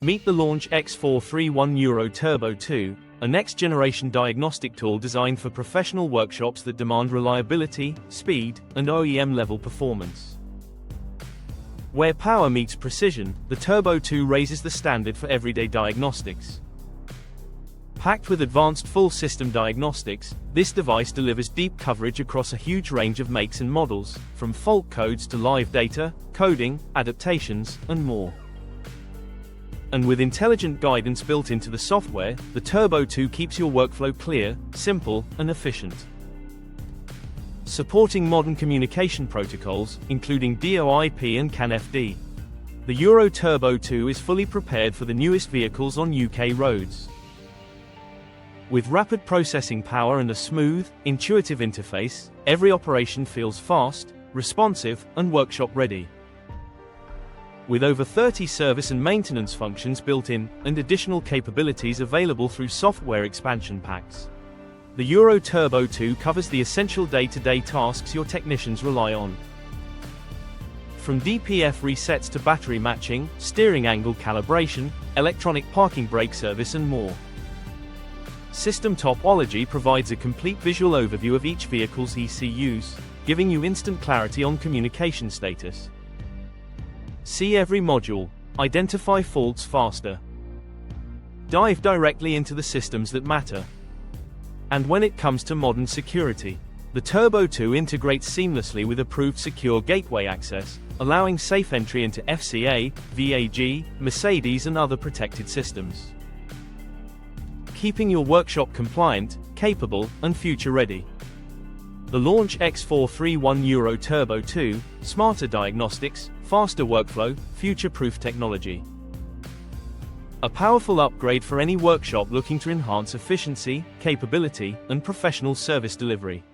Meet the Launch X-431 Euro Turbo 2, a next-generation diagnostic tool designed for professional workshops that demand reliability, speed, and OEM-level performance. Where power meets precision, the Turbo 2 raises the standard for everyday diagnostics. Packed with advanced full-system diagnostics, this device delivers deep coverage across a huge range of makes and models, from fault codes to live data, coding, adaptations, and more. And with intelligent guidance built into the software, the Turbo 2 keeps your workflow clear, simple, and efficient. Supporting modern communication protocols, including DOIP and CAN-FD. The Euro Turbo 2 is fully prepared for the newest vehicles on UK roads. With rapid processing power and a smooth, intuitive interface, every operation feels fast, responsive, and workshop-ready. With over 30 service and maintenance functions built in, and additional capabilities available through software expansion packs, the Euro Turbo 2 covers the essential day-to-day tasks your technicians rely on. From DPF resets to battery matching, steering angle calibration, electronic parking brake service and more. System Topology provides a complete visual overview of each vehicle's ECUs, giving you instant clarity on communication status. See every module, identify faults faster. Dive directly into the systems that matter. And when it comes to modern security, the Turbo 2 integrates seamlessly with approved secure gateway access, allowing safe entry into FCA, VAG, Mercedes and other protected systems. Keeping your workshop compliant, capable, and future-ready. The Launch X-431 Euro Turbo 2, smarter diagnostics, faster workflow, future-proof technology. A powerful upgrade for any workshop looking to enhance efficiency, capability, and professional service delivery.